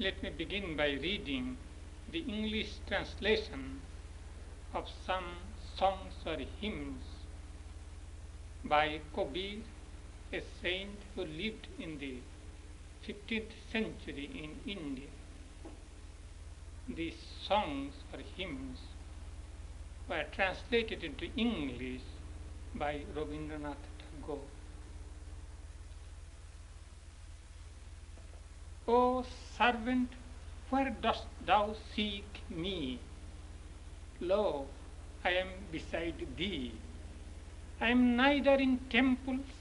Let me begin by reading the English translation of some songs or hymns by Kabir, a saint who lived in the 15th century in India. These songs or hymns were translated into English by Rabindranath Tagore. O servant, where dost thou seek me? Lo, I am beside thee. I am neither in temples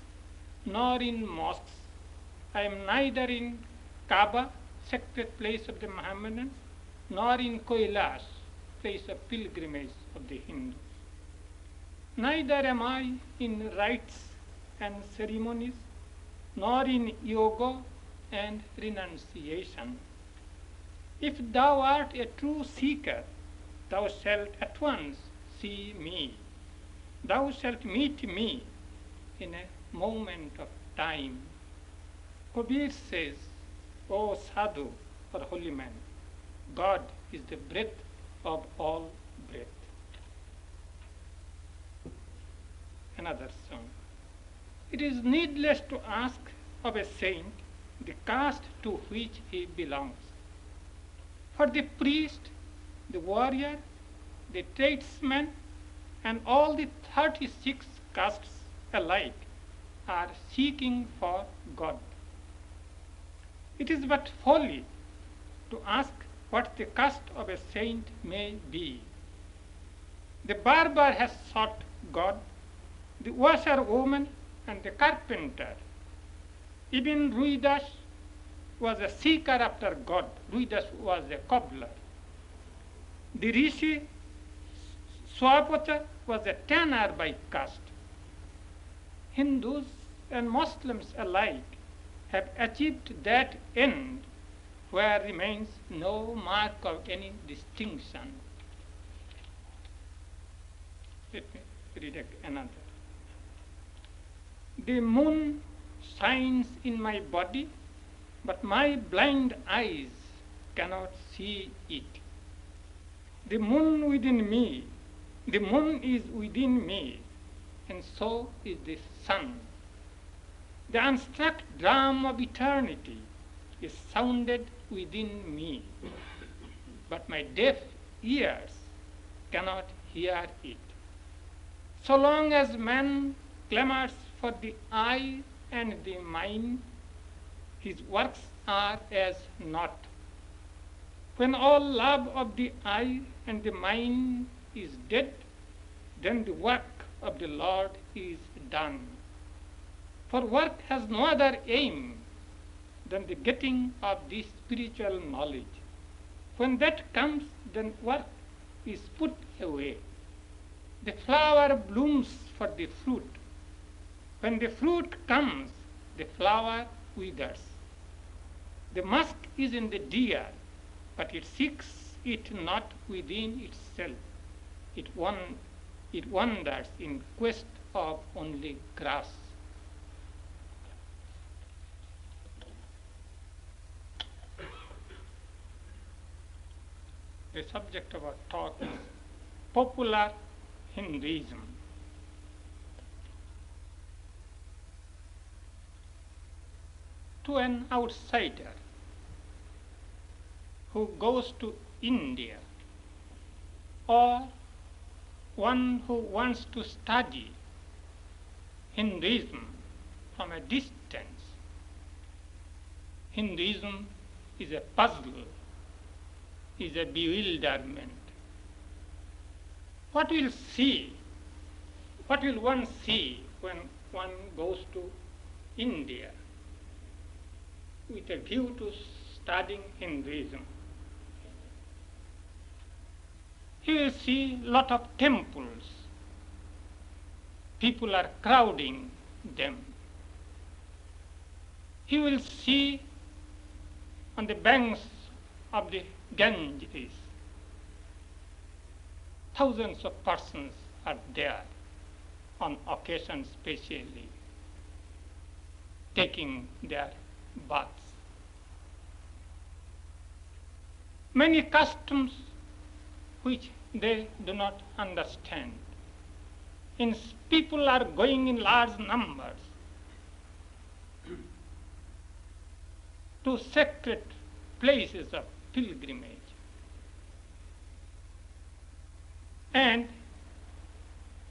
nor in mosques. I am neither in Kaaba, sacred place of the Mohammedans, nor in Kailash, place of pilgrimage of the Hindus. Neither am I in rites and ceremonies, nor in yoga and renunciation. If thou art a true seeker, thou shalt at once see me. Thou shalt meet me in a moment of time. Kabir says, O sadhu or holy man, God is the breath of all breath. Another song. It is needless to ask of a saint the caste to which he belongs. For the priest, the warrior, the tradesman, and all the 36 castes alike are seeking for God. It is but folly to ask what the caste of a saint may be. The barber has sought God, the washerwoman and the carpenter. Even Ruidas was a seeker after God. Ruidas was a cobbler. The Rishi Swapata was a tanner by caste. Hindus and Muslims alike have achieved that end where remains no mark of any distinction. Let me read another. The moon shines in my body, but my blind eyes cannot see it. The moon within me, the moon is within me, and so is the sun. The unstruck drum of eternity is sounded within me, but my deaf ears cannot hear it. So long as man clamors for the eye and the mind, his works are as naught. When all love of the eye and the mind is dead, then the work of the Lord is done. For work has no other aim than the getting of this spiritual knowledge. When that comes, then work is put away. The flower blooms for the fruit. When the fruit comes, the flower withers. The musk is in the deer, but it seeks it not within itself. It wanders in quest of only grass. The subject of our talk is popular Hinduism. To an outsider who goes to India, or one who wants to study Hinduism from a distance, Hinduism is a puzzle, is a bewilderment. What will one see when one goes to India with a view to studying Hinduism? He will see a lot of temples. People are crowding them. He will see on the banks of the Ganges, thousands of persons are there on occasion specially, taking their baths. many customs which they do not understand. And people are going in large numbers to sacred places of pilgrimage. And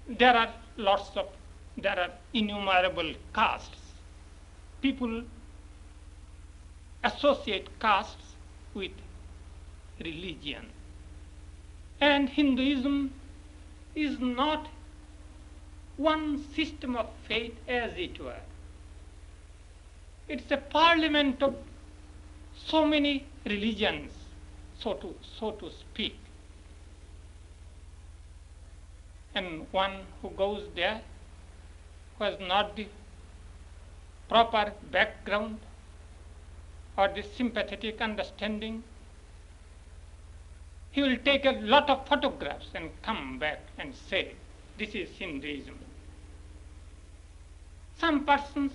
there are innumerable castes. People associate castes with religion. And Hinduism is not one system of faith as it were. It's a parliament of so many religions, so to speak. And one who goes there, who has not the proper background or the sympathetic understanding, he will take a lot of photographs and come back and say, this is Hinduism. Some persons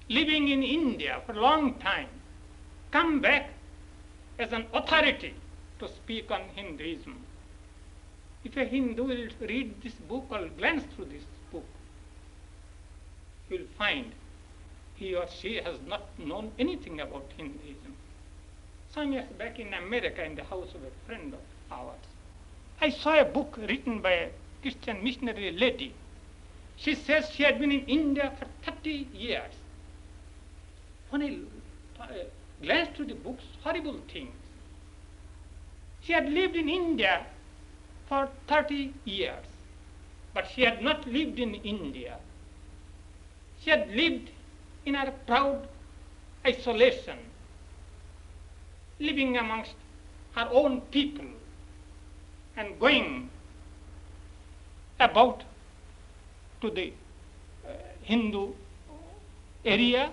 living in India for a long time come back as an authority to speak on Hinduism. If a Hindu will read this book or glance through this book, he will find he or she has not known anything about Hinduism. Some years back in America, in the house of a friend of ours, I saw a book written by a Christian missionary lady. She says she had been in India for 30 years. When I glanced through the books, horrible things. She had lived in India for 30 years, but she had not lived in India. She had lived in her proud isolation, living amongst her own people and going about to the Hindu area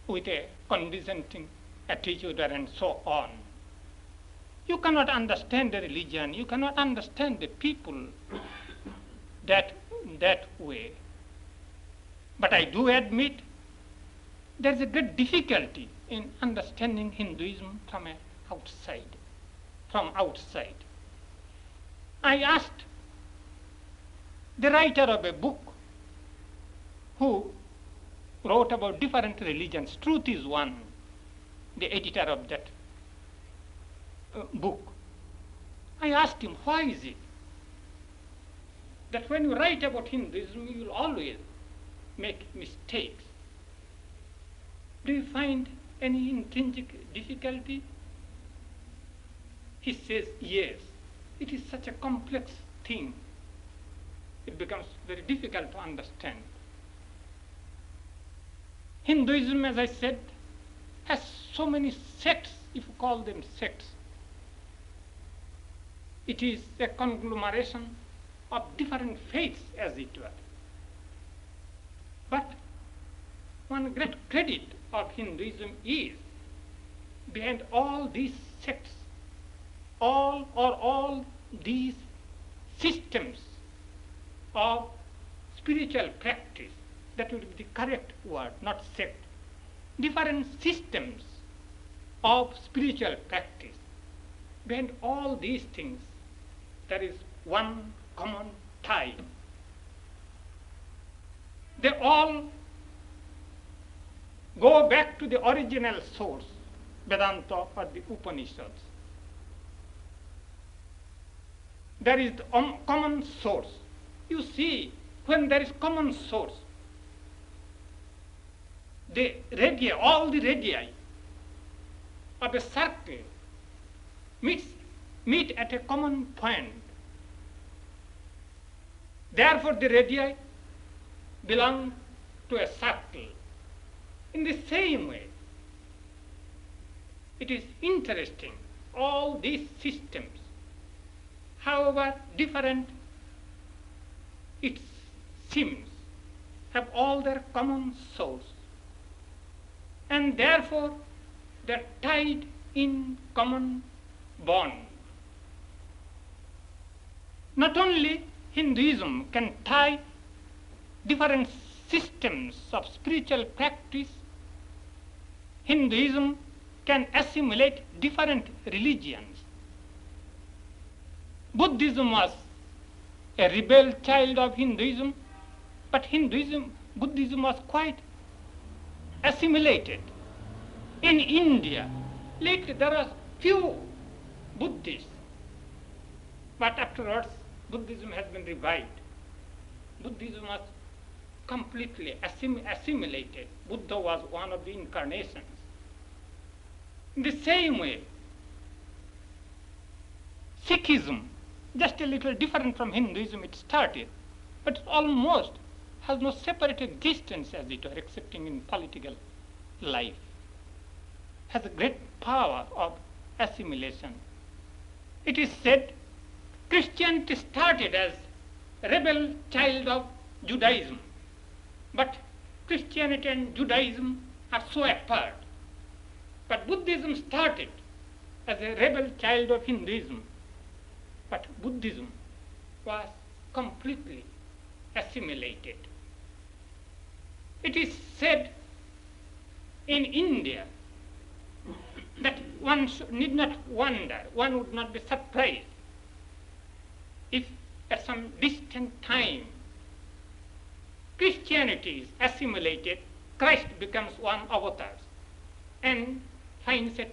with a condescending attitude and so on. You cannot understand the religion, you cannot understand the people that way. But I do admit there is a great difficulty in understanding Hinduism from outside. I asked the writer of a book who wrote about different religions, Truth is One, the editor of that book. I asked him, why is it that when you write about Hinduism, you will always make mistakes? Do you find any intrinsic difficulty? He says, yes. It is such a complex thing. It becomes very difficult to understand. Hinduism, as I said, has so many sects, if you call them sects. It is a conglomeration of different faiths, as it were. But one great credit of Hinduism is, behind all these sects, all these systems of spiritual practice, that would be the correct word, not sect, different systems of spiritual practice. Behind all these things, there is one common tie. They all go back to the original source, Vedanta or the Upanishads. There is the common source. You see, when there is common source, the radii, all the radii of a circle meet at a common point. Therefore, the radii belong to a circle. In the same way, it is interesting, all these systems, however different it seems, have all their common source, and therefore they are tied in common bond. Not only Hinduism can tie different systems of spiritual practice, Hinduism can assimilate different religions. Buddhism was a rebel child of Hinduism, but Buddhism was quite assimilated. In India, lately there are few Buddhists, but afterwards Buddhism has been revived. Buddhism was completely assimilated. Buddha was one of the incarnations. In the same way, Sikhism, just a little different from Hinduism, it started, but it almost has no separate existence, as it were, excepting in political life. Has a great power of assimilation. It is said Christianity started as a rebel child of Judaism, but Christianity and Judaism are so apart. But Buddhism started as a rebel child of Hinduism, but Buddhism was completely assimilated. It is said in India that one need not wonder, one would not be surprised if at some distant time Christianity is assimilated, Christ becomes one avatar and finds a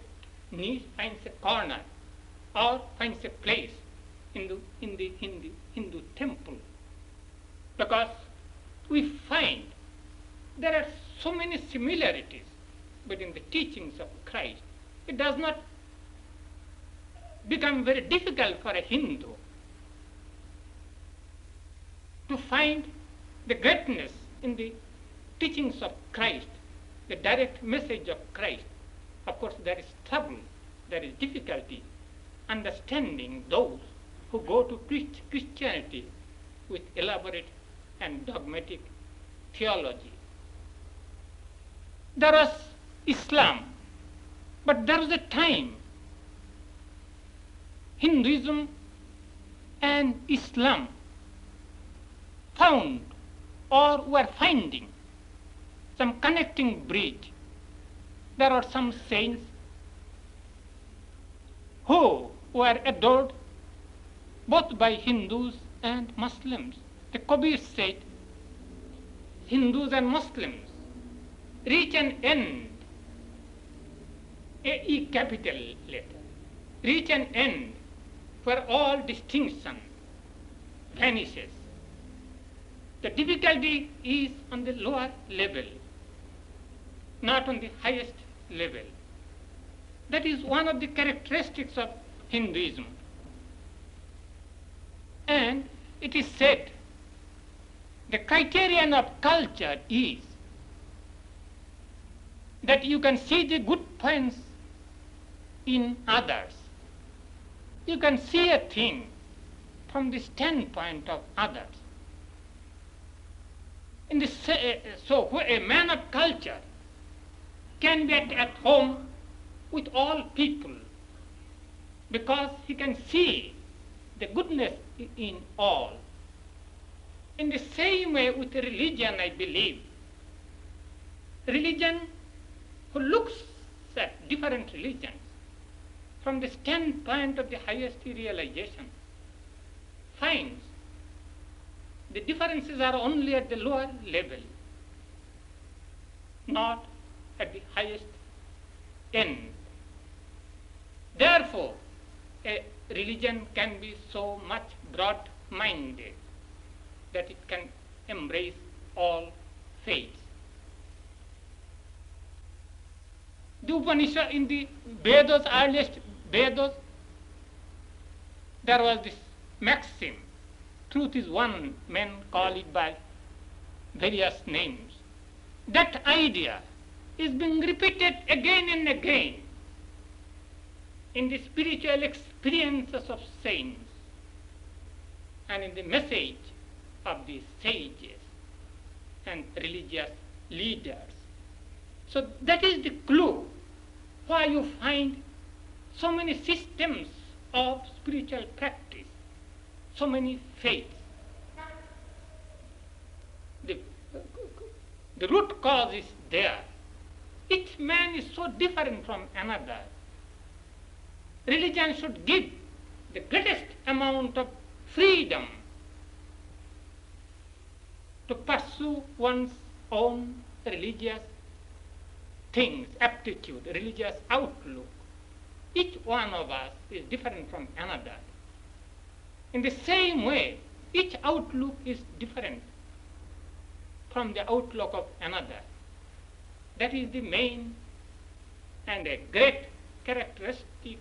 niche, finds a corner, or finds a place in the Hindu temple. Because we find there are so many similarities between the teachings of Christ. It does not become very difficult for a Hindu to find the greatness in the teachings of Christ, the direct message of Christ. Of course, there is trouble, there is difficulty understanding those who go to Christianity with elaborate and dogmatic theology. There was Islam, but there was a time Hinduism and Islam found or were finding some connecting bridge. There are some saints who were adored both by Hindus and Muslims. The Kabir said, Hindus and Muslims reach an end, a E capital letter, reach an end where all distinction vanishes. The difficulty is on the lower level, not on the highest level. That is one of the characteristics of Hinduism. And it is said the criterion of culture is that you can see the good points in others. You can see a thing from the standpoint of others. So a man of culture can be at home with all people because he can see the goodness in all. In the same way with religion, I believe, religion who looks at different religions from the standpoint of the highest realization finds the differences are only at the lower level, not at the highest end. Therefore, a religion can be so much broad-minded that it can embrace all faiths. The Upanishad in the Vedas, earliest Vedas, there was this maxim, truth is one, men call it by various names. That idea is being repeated again and again in the spiritual experiences of saints and in the message of the sages and religious leaders. So that is the clue why you find so many systems of spiritual practice, so many faiths. The root cause is there. Each man is so different from another. Religion should give the greatest amount of freedom to pursue one's own religious things, aptitude, religious outlook. Each one of us is different from another. In the same way, each outlook is different from the outlook of another. That is the main and a great characteristic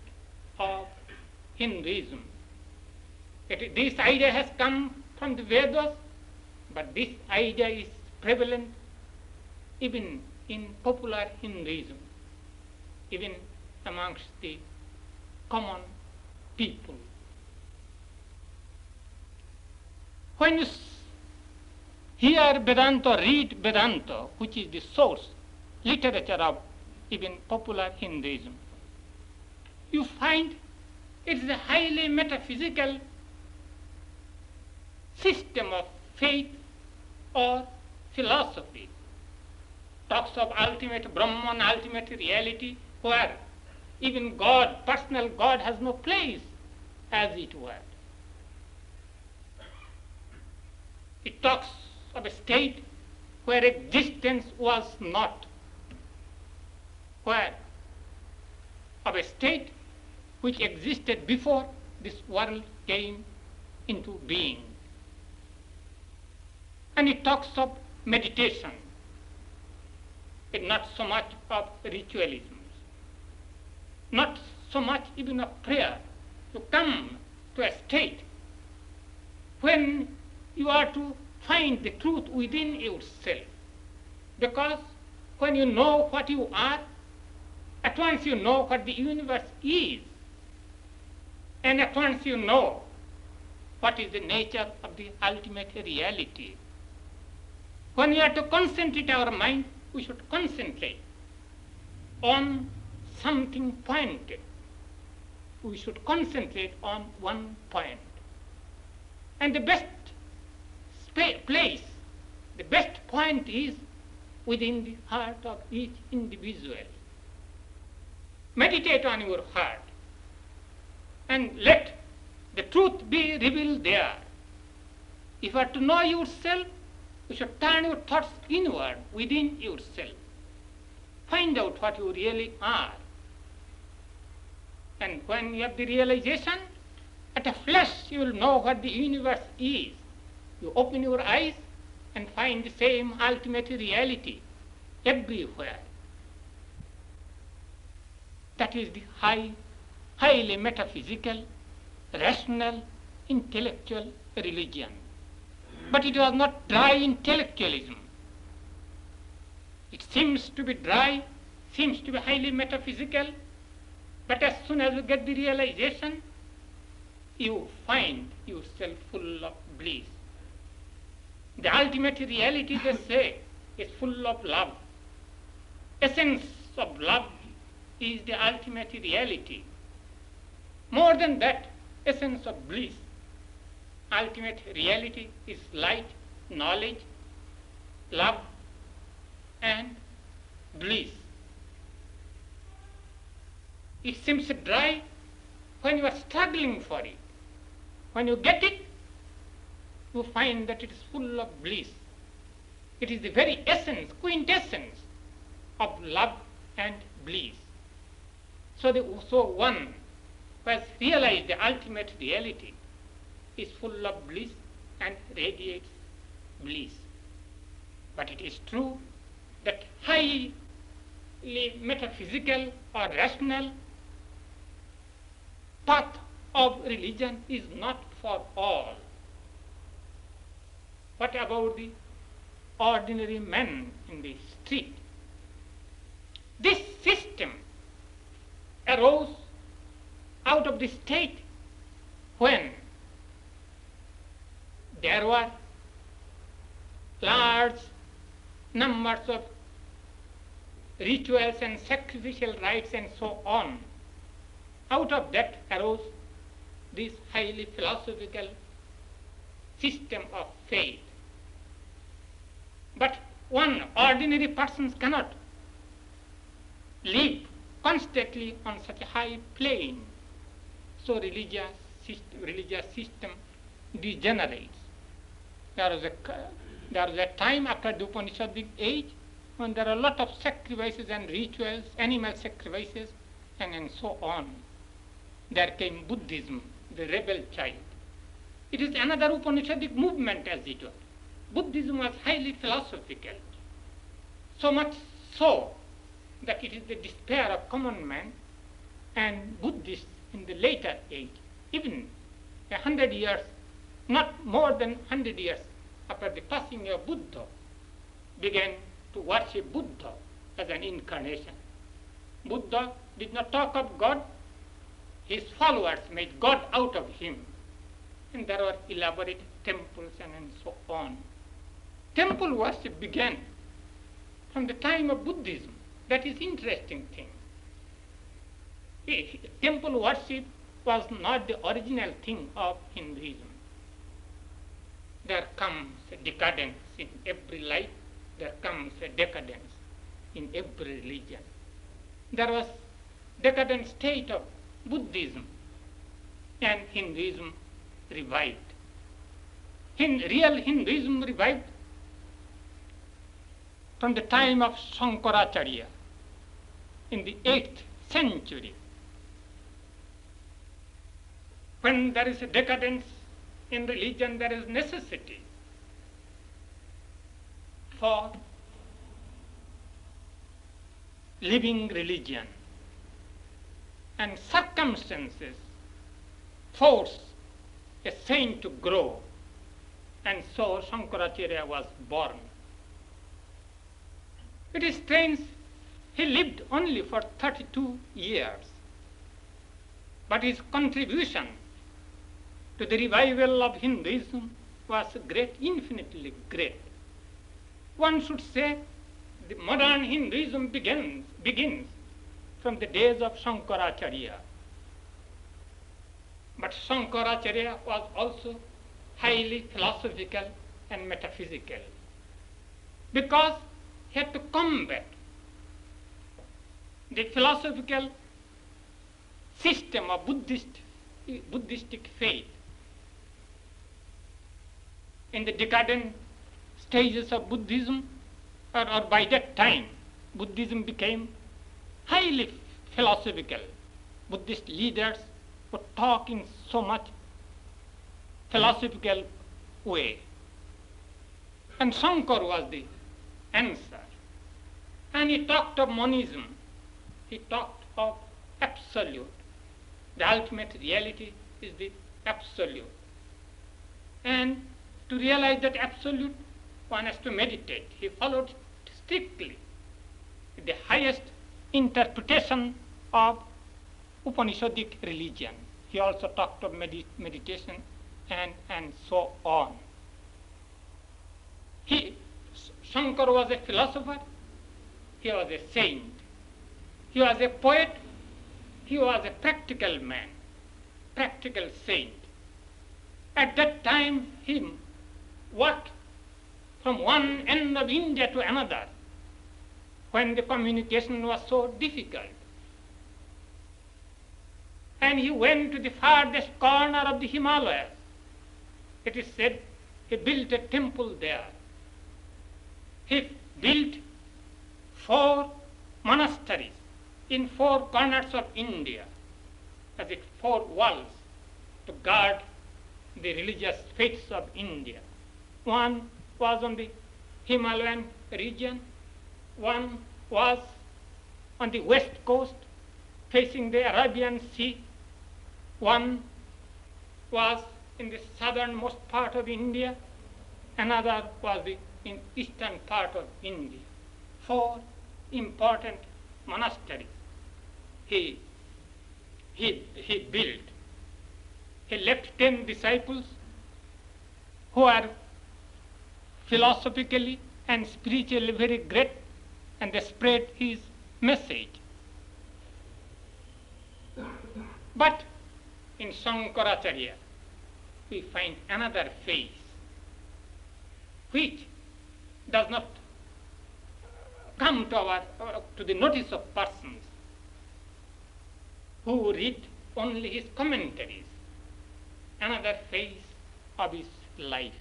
of Hinduism. This idea has come from the Vedas, but this idea is prevalent even in popular Hinduism, even amongst the common people. When you hear Vedanta, read Vedanta, which is the source literature of even popular Hinduism, you find it is a highly metaphysical system of faith or philosophy. Talks of ultimate Brahman, ultimate reality, where even God, personal God, has no place, as it were. It talks of a state where existence was not, where of a state which existed before this world came into being. And it talks of meditation, not so much of ritualism, not so much even of prayer, to come to a state when you are to find the truth within yourself. Because when you know what you are, at once you know what the universe is, and at once you know what is the nature of the ultimate reality. When we are to concentrate our mind, we should concentrate on something pointed. We should concentrate on one point. And the best place, the best point is within the heart of each individual. Meditate on your heart and let the truth be revealed there. If you are to know yourself, you should turn your thoughts inward within yourself. Find out what you really are. And when you have the realization, at a flash you will know what the universe is. You open your eyes and find the same ultimate reality everywhere. That is the highly metaphysical, rational, intellectual religion. But it was not dry intellectualism. It seems to be dry, seems to be highly metaphysical, but as soon as you get the realization, you find yourself full of bliss. The ultimate reality, they say, is full of love. Essence of love is the ultimate reality. More than that, essence of bliss. Ultimate reality is light, knowledge, love, and bliss. It seems dry when you are struggling for it. When you get it, you find that it is full of bliss. It is the very essence, quintessence of love and bliss. So one who has realized the ultimate reality is full of bliss and radiates bliss. But it is true that highly metaphysical or rational path of religion is not for all. What about the ordinary man in the street? This system arose out of the state when there were large numbers of rituals and sacrificial rites and so on. Out of that arose this highly philosophical system of faith. But one ordinary person cannot live constantly on such a high plane. So religious system degenerates. There was a time after the Upanishadic age when there are a lot of sacrifices and rituals, animal sacrifices, and so on. There came Buddhism, the rebel child. It is another Upanishadic movement, as it were. Buddhism was highly philosophical, so much so that it is the despair of common man, and Buddhists in the later age, even 100 years, not more than 100 years after the passing of Buddha, began to worship Buddha as an incarnation. Buddha did not talk of God. His followers made God out of him. And there were elaborate temples and so on. Temple worship began from the time of Buddhism. That is interesting thing. Temple worship was not the original thing of Hinduism. There comes a decadence in every life. There comes a decadence in every religion. There was decadent state of Buddhism, and Hinduism revived. Real Hinduism revived from the time of Shankaracharya in the 8th century. When there is a decadence in religion, there is necessity for living religion, and circumstances force a saint to grow, and so Shankaracharya was born. It is strange, he lived only for 32 years, but his contribution to the revival of Hinduism was great, infinitely great. One should say the modern Hinduism begins from the days of Shankaracharya. But Shankaracharya was also highly philosophical and metaphysical, because he had to combat the philosophical system of Buddhistic faith. In the decadent stages of Buddhism, or by that time, Buddhism became highly philosophical. Buddhist leaders would talk in so much philosophical way. And Shankar was the answer. And he talked of monism. He talked of absolute. The ultimate reality is the absolute. And to realize that absolute, one has to meditate. He followed strictly the highest interpretation of Upanishadic religion. He also talked of meditation and so on. Shankar was a philosopher, he was a saint, he was a poet, he was a practical man, practical saint. At that time, he worked from one end of India to another when the communication was so difficult. And he went to the farthest corner of the Himalayas. It is said he built a temple there. He built 4 monasteries in 4 corners of India, as it 4 walls to guard the religious faiths of India. One was on the Himalayan region, one was on the west coast facing the Arabian Sea, one was in the southernmost part of India, another was in eastern part of India. 4 important monasteries he built. He left 10 disciples who are philosophically and spiritually very great, and they spread his message. But in Shankaracharya, we find another phase which does not come to the notice of persons who read only his commentaries, another phase of his life.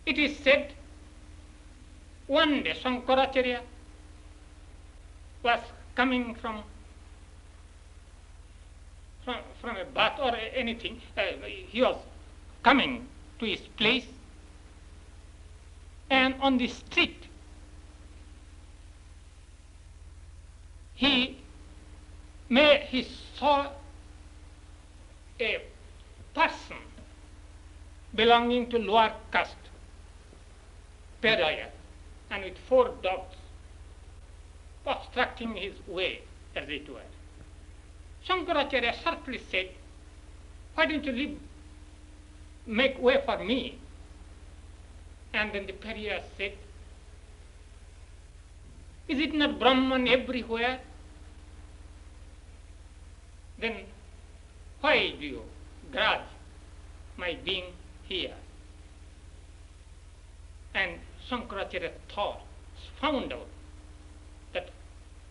It is said one day Shankaracharya was coming from a bath or anything. He was coming to his place, and on the street he saw a person belonging to lower caste, pariah, and with 4 dogs obstructing his way, as it were. Shankaracharya sharply said, "Why don't you make way for me?" And then the pariah said, "Is it not Brahman everywhere? Then why do you grudge my being here?" And Shankaracharya found out that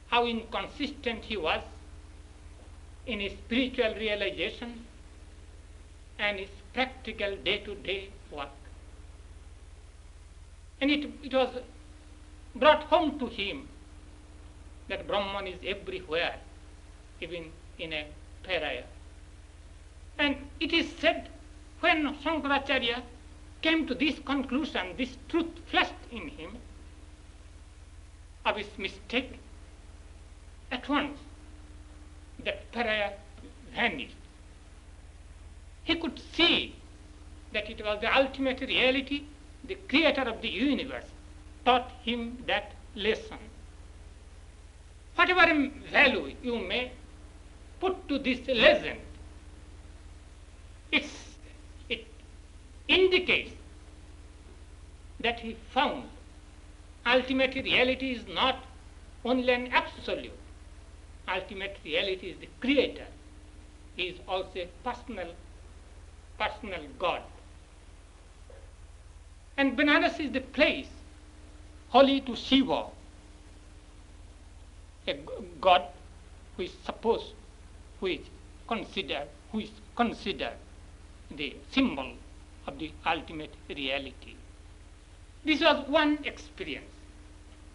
how inconsistent he was in his spiritual realization and his practical day-to-day work. And it was brought home to him that Brahman is everywhere, even in a pariah. And it is said when Shankaracharya came to this conclusion, this truth flashed in him of his mistake, at once that pariah vanished. He could see that it was the ultimate reality, the creator of the universe, taught him that lesson. Whatever value you may put to this legend, it indicates that he found ultimate reality is not only an absolute. Ultimate reality is the creator. He is also a personal God. And Benares is the place holy to Shiva, a God who is considered the symbol of the ultimate reality. This was one experience.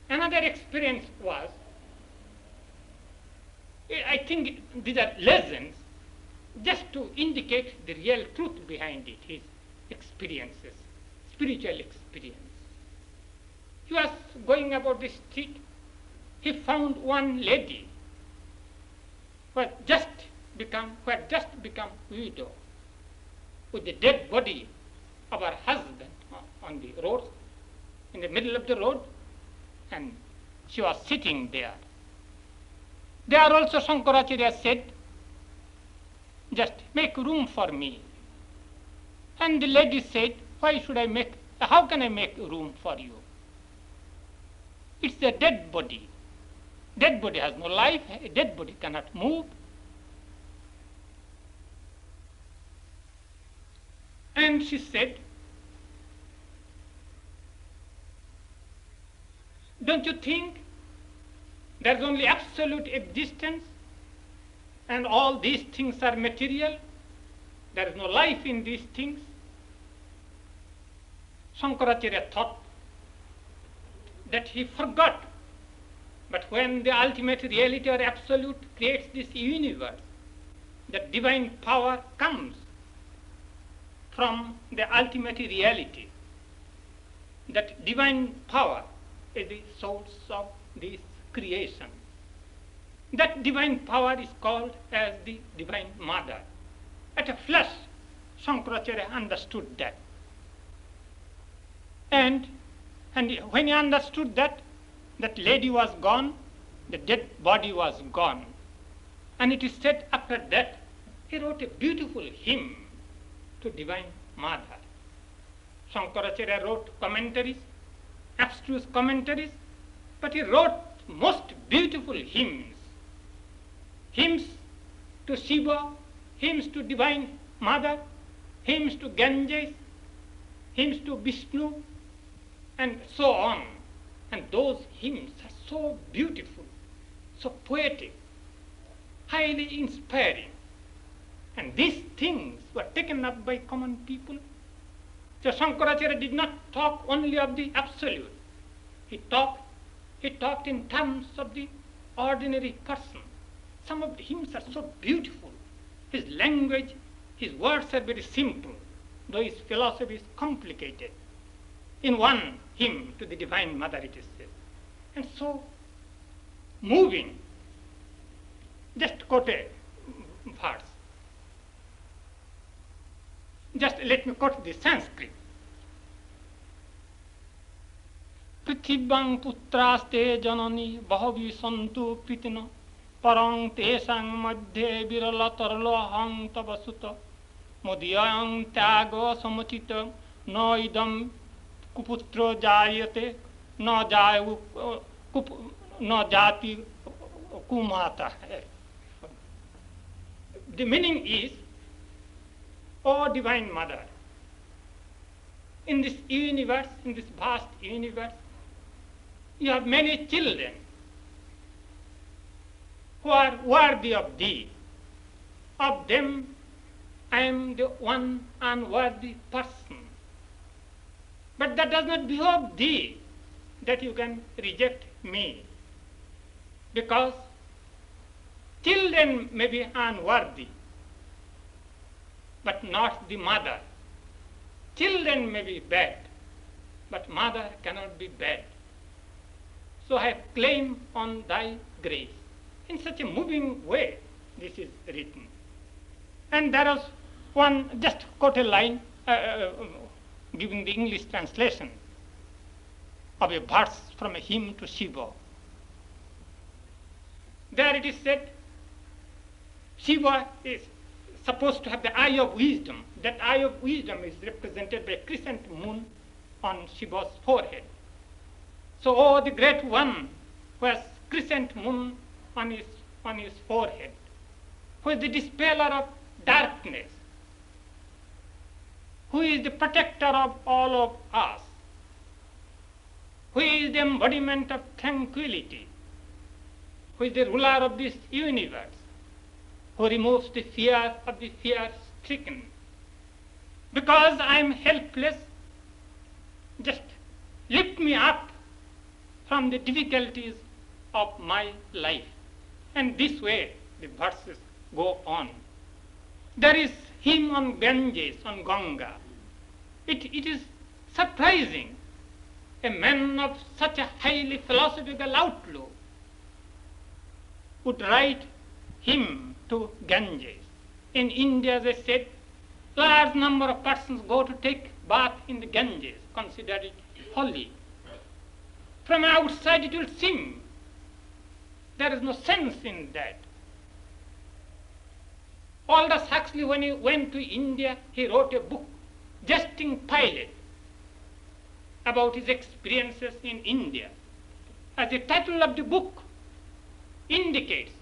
Another experience was, I think these are legends just to indicate the real truth behind it, his experiences, spiritual experience. He was going about the street. He found one lady who had just become widow, with the dead body of her husband on the road, in the middle of the road, and she was sitting there. There also Shankaracharya said, "Just make room for me." And the lady said, how can I make room for you? It's a dead body. Dead body has no life. A dead body cannot move. And she said, "Don't you think there's only absolute existence and all these things are material? There is no life in these things?" Shankaracharya thought that he forgot. But when the ultimate reality or absolute creates this universe, that divine power comes from the ultimate reality. That divine power is the source of this creation. That divine power is called as the Divine Mother. At a flash, Shankaracharya understood that. And when he understood that, that lady was gone, the dead body was gone. And it is said after that, he wrote a beautiful hymn to Divine Mother. Shankaracharya wrote commentaries, abstruse commentaries, but he wrote most beautiful hymns. Hymns to Shiva, hymns to Divine Mother, hymns to Ganges, hymns to Vishnu, and so on. And those hymns are so beautiful, so poetic, highly inspiring. And these things were taken up by common people. So Shankaracharya did not talk only of the absolute. He talked in terms of the ordinary person. Some of the hymns are so beautiful. His language, his words are very simple, though his philosophy is complicated. In one hymn to the Divine Mother it is said. And so moving. Just quote a verse. Just let me quote the Sanskrit. Prithibang putraste janani bahavi santu pritina parang tesang madhye virala tarlo hang tavasuta modiyang tyago samachita no idam kuputro jayate no jati kumata. The meaning is, O Divine Mother, in this universe, in this vast universe, you have many children who are worthy of thee. Of them, I am the one unworthy person. But that does not behove thee that you can reject me. Because children may be unworthy, but not the mother. Children may be bad, but mother cannot be bad. So I have claim on thy grace. In such a moving way, this is written. And there was one, just quote a line, giving the English translation of a verse from a hymn to Shiva. There it is said, Shiva is supposed to have the eye of wisdom. That eye of wisdom is represented by a crescent moon on Shiva's forehead. So, oh, the great one who has crescent moon on his forehead, who is the dispeller of darkness, who is the protector of all of us, who is the embodiment of tranquility, who is the ruler of this universe, who removes the fear of the fear-stricken. Because I am helpless, just lift me up from the difficulties of my life. And this way the verses go on. There is hymn on Ganges, on Ganga. It is surprising. A man of such a highly philosophical outlook would write hymn to Ganges. In India, they said, large number of persons go to take bath in the Ganges, consider it holy. From outside it will seem there is no sense in that. Aldous Huxley, when he went to India, he wrote a book, Jesting Pilot, about his experiences in India. As the title of the book indicates,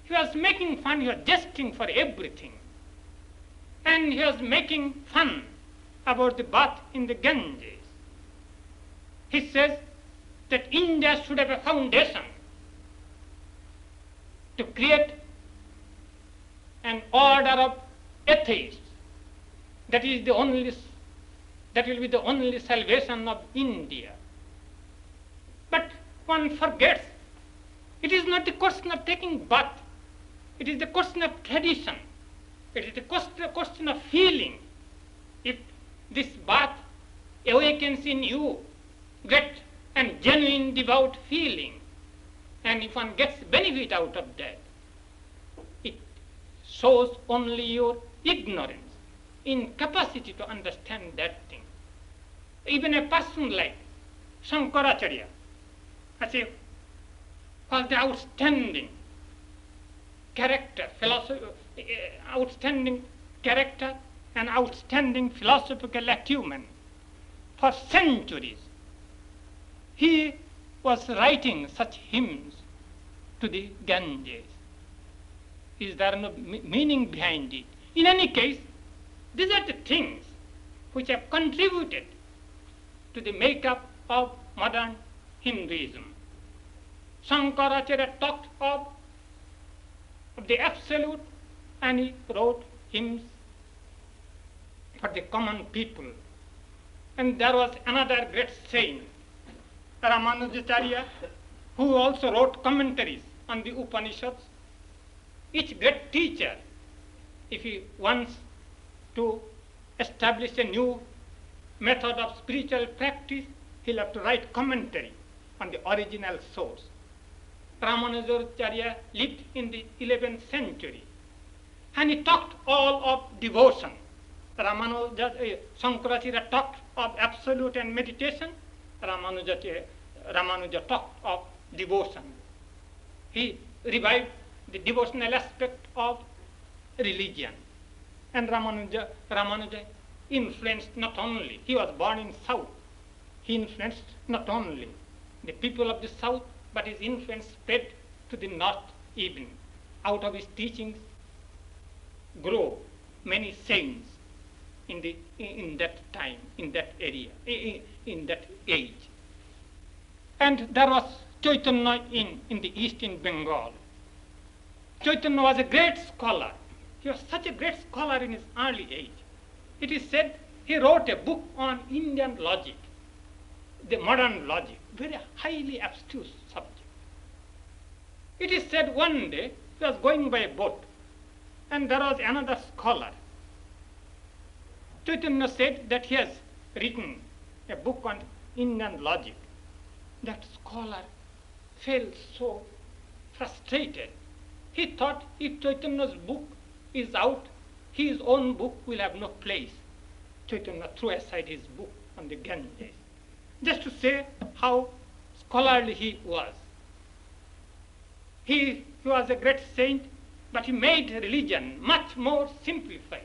he was making fun, he was jesting for everything. And he was making fun about the bath in the Ganges. He says that India should have a foundation to create an order of atheists. That will be the only salvation of India. But one forgets, it is not the question of taking bath. It is the question of tradition. It is the question of feeling. If this bath awakens in you great and genuine devout feeling, and if one gets benefit out of that, it shows only your ignorance, incapacity to understand that thing. Even a person like Shankaracharya, was the outstanding character, outstanding character and outstanding philosophical acumen. For centuries, he was writing such hymns to the Ganges. Is there no meaning behind it? In any case, these are the things which have contributed to the makeup of modern Hinduism. Shankaracharya talked of the absolute, and he wrote hymns for the common people. And there was another great saint, Ramanujacharya, who also wrote commentaries on the Upanishads. Each great teacher, if he wants to establish a new method of spiritual practice, he'll have to write commentary on the original source. Ramanujacharya lived in the 11th century, and he talked all of devotion. Shankaracharya talked of absolute and meditation. Ramanuja talked of devotion. He revived the devotional aspect of religion. And Ramanuja influenced not only, he was born in South, he influenced not only the people of the South, but his influence spread to the North even. Out of his teachings grow many saints in that time, in that area, in that age. And there was Chaitanya in the East, in Bengal. Chaitanya was a great scholar. He was such a great scholar in his early age. It is said he wrote a book on Indian logic, the modern logic, very highly abstruse subject. It is said one day he was going by a boat, and there was another scholar. Chaitanya said that he has written a book on Indian logic. That scholar felt so frustrated. He thought if Chaitanya's book is out, his own book will have no place. Chaitanya threw aside his book on the Ganges, just to say how scholarly he was. He was a great saint, but he made religion much more simplified.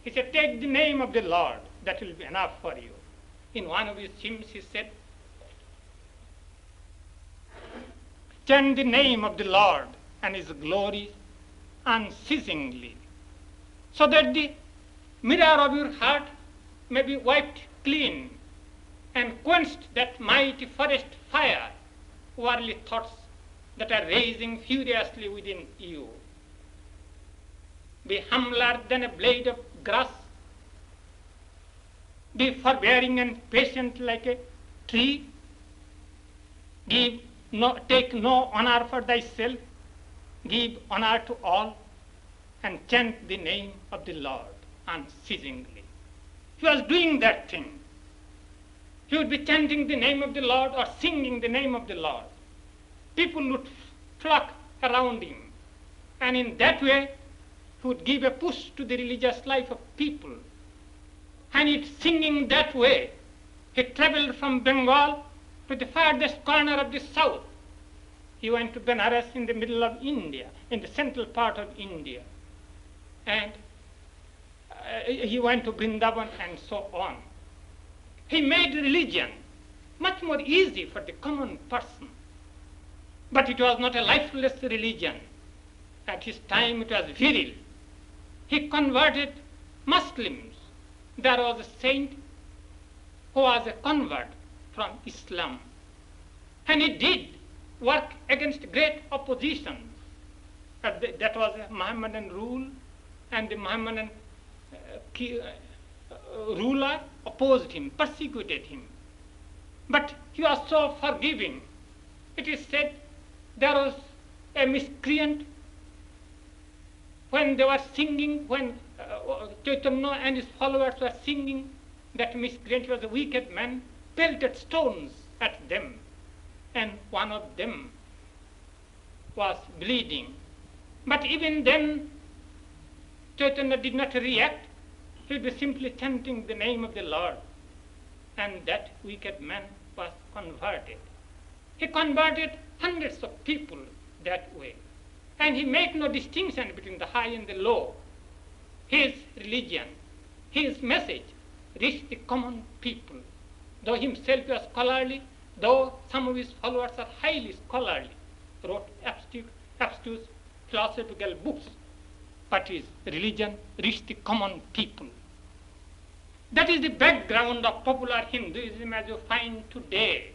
He said, take the name of the Lord, that will be enough for you. In one of his hymns he said, chant the name of the Lord and his glory unceasingly, so that the mirror of your heart may be wiped clean and quenched that mighty forest fire, worldly thoughts that are rising furiously within you. Be humbler than a blade of grass. Be forbearing and patient like a tree. Take no honor for thyself. Give honor to all, and chant the name of the Lord unceasingly. He was doing that thing. He would be chanting the name of the Lord or singing the name of the Lord. People would flock around him, and in that way he would give a push to the religious life of people. And it singing that way, he traveled from Bengal to the farthest corner of the south. He went to Benares in the middle of India, in the central part of India. And he went to Vrindavan and so on. He made religion much more easy for the common person. But it was not a lifeless religion. At his time it was virile. He converted Muslims. There was a saint who was a convert from Islam. And he did work against great opposition. That was a Mohammedan rule, and the Mohammedan ruler opposed him, persecuted him. But he was so forgiving. It is said there was a miscreant when they were singing, when Chaitanya and his followers were singing, that miscreant was a wicked man, pelted stones at them, and one of them was bleeding. But even then, Chaitanya did not react. He was simply chanting the name of the Lord, and that wicked man was converted. He converted hundreds of people that way. And he made no distinction between the high and the low. His religion, his message reached the common people. Though himself was scholarly, though some of his followers are highly scholarly, wrote abstruse philosophical books, but his religion reached the common people. That is the background of popular Hinduism as you find today.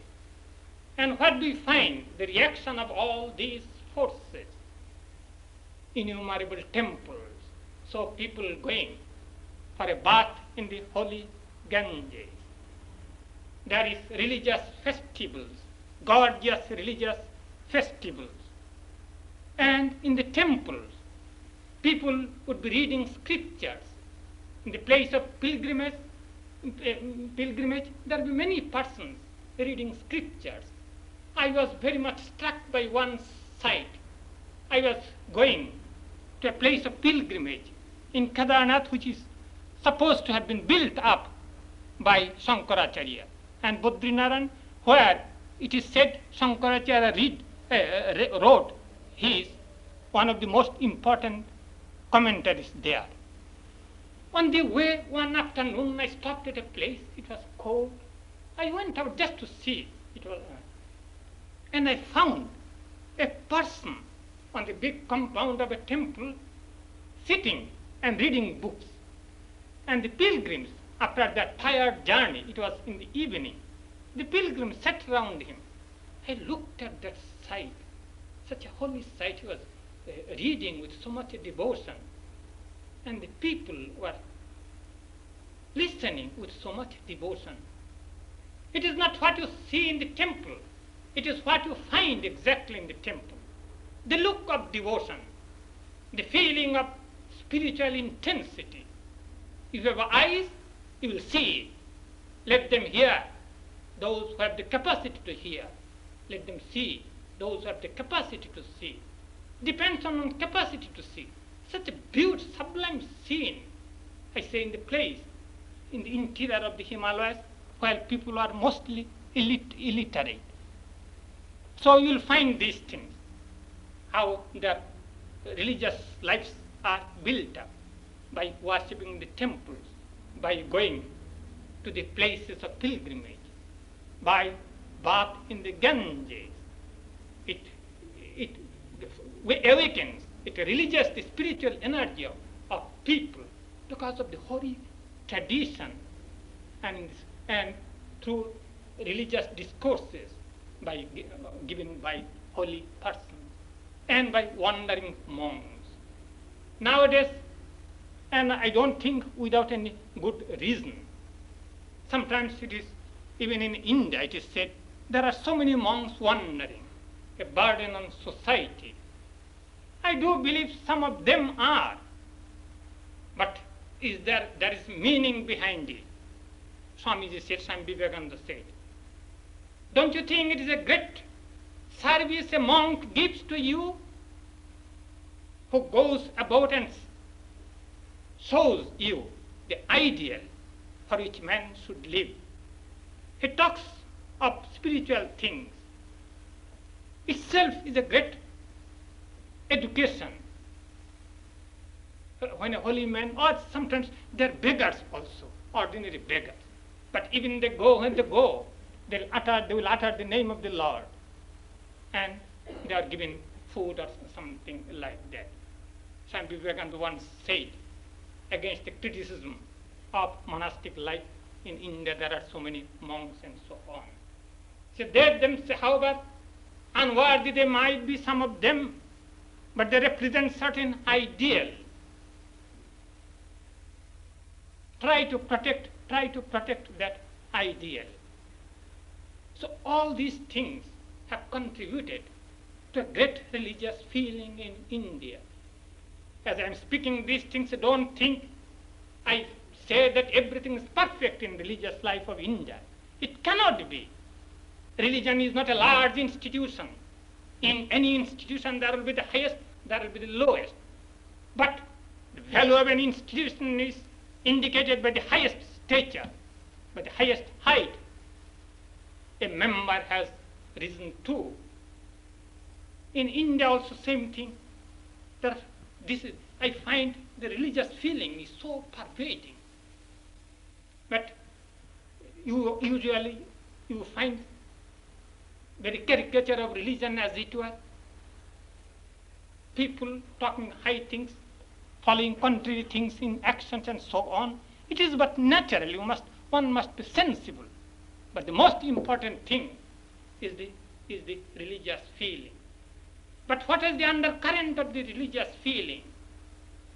And what do we find? The reaction of all these forces. Innumerable temples. So people going for a bath in the holy Ganges. There is religious festivals, gorgeous religious festivals. And in the temples, people would be reading scriptures. In the place of pilgrimage, there will be many persons reading scriptures. I was very much struck by one sight. I was going to a place of pilgrimage in Kedarnath, which is supposed to have been built up by Shankaracharya, and Badrinaran, where it is said Shankaracharya wrote his one of the most important commentaries there. On the way one afternoon, I stopped at a place. It was cold. I went out just to see. And I found a person on the big compound of a temple sitting and reading books. And the pilgrims, after that tired journey, it was in the evening, the pilgrims sat around him. I looked at that sight, such a holy sight. He was reading with so much devotion. And the people were listening with so much devotion. It is not what you see in the temple. It is what you find exactly in the temple. The look of devotion, the feeling of spiritual intensity. If you have eyes, you will see. Let them hear. Those who have the capacity to hear, let them see. Those who have the capacity to see. Depends on capacity to see. Such a beautiful, sublime scene, I say, in the place, in the interior of the Himalayas, where people are mostly illiterate. So you will find these things, how the religious lives are built up by worshipping the temples, by going to the places of pilgrimage, by bath in the Ganges. It awakens the religious, the spiritual energy of people because of the holy tradition and through religious discourses given by holy persons and by wandering monks. Nowadays, and I don't think without any good reason, sometimes it is, even in India it is said, there are so many monks wandering, a burden on society. I do believe some of them are, but there is meaning behind it. Swamiji said, Swami Vivekananda said, don't you think it is a great service a monk gives to you, who goes about and shows you the ideal for which man should live? He talks of spiritual things. Itself is a great education. When a holy man, or sometimes they are beggars also, ordinary beggars. But even when they go, they will utter the name of the Lord, and they are given food or something like that. Swami Vivekananda once said against the criticism of monastic life in India, there are so many monks and so on. So they themselves, however unworthy they might be, some of them, but they represent certain ideal. Try to protect that ideal. So all these things have contributed to a great religious feeling in India. As I am speaking these things, don't think I say that everything is perfect in religious life of India. It cannot be. Religion is not a large institution. In any institution there will be the highest, there will be the lowest. But the value of an institution is indicated by the highest stature, by the highest height. A member has risen to. In India also same thing. I find the religious feeling is so pervading. But usually you find very caricature of religion, as it were. People talking high things, following contrary things in actions and so on. It is but natural. One must be sensible. But the most important thing is the is the religious feeling. But what is the undercurrent of the religious feeling?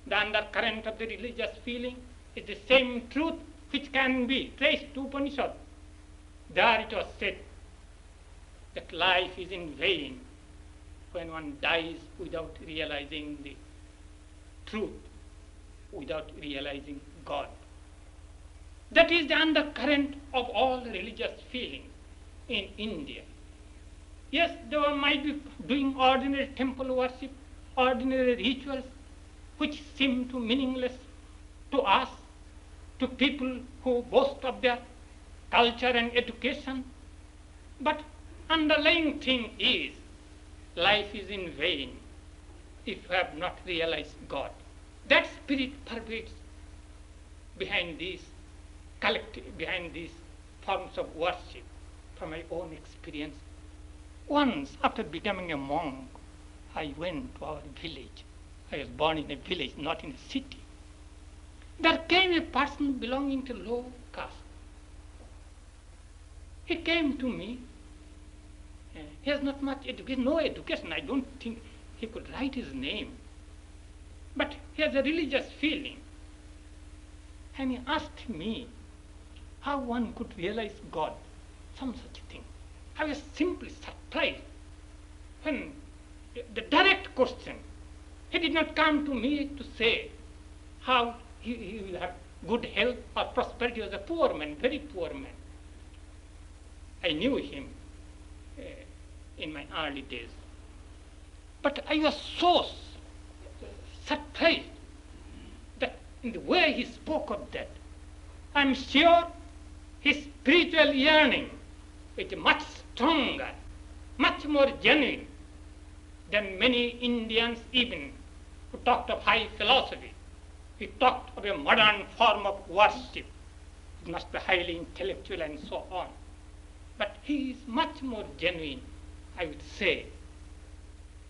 The undercurrent of the religious feeling is the same truth which can be traced to Upanishad. There it was said that life is in vain when one dies without realizing the truth, without realizing God. That is the undercurrent of all religious feelings in India. Yes, they might be doing ordinary temple worship, ordinary rituals, which seem to meaningless to us, to people who boast of their culture and education. But underlying thing is, life is in vain if you have not realized God. That spirit pervades behind these behind these forms of worship. From my own experience, once after becoming a monk, I went to our village. I was born in a village, not in a city. There came a person belonging to low caste. He came to me. He has not much education, no education. I don't think he could write his name. But he has a religious feeling. And he asked me how one could realize God, some such thing. I was simply surprised when the direct question, he did not come to me to say how he will have good health or prosperity. He was a poor man, very poor man. I knew him in my early days. But I was so surprised that in the way he spoke of that, I'm sure his spiritual yearning is much stronger, much more genuine than many Indians even who talked of high philosophy. He talked of a modern form of worship. It must be highly intellectual and so on. But he is much more genuine, I would say.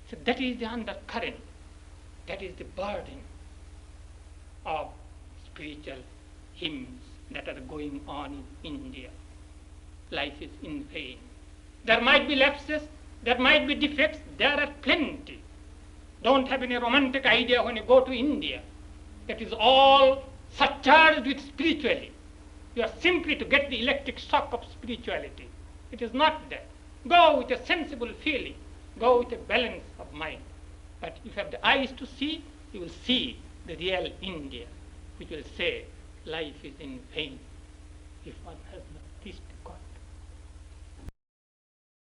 So that is the undercurrent. That is the burden of spiritual hymns that are going on in India. Life is in vain. There might be lapses, there might be defects, there are plenty. Don't have any romantic idea when you go to India. It is all surcharged with spirituality. You are simply to get the electric shock of spirituality. It is not that. Go with a sensible feeling. Go with a balance of mind. But if you have the eyes to see, you will see the real India, which will say life is in vain if one has not tasted.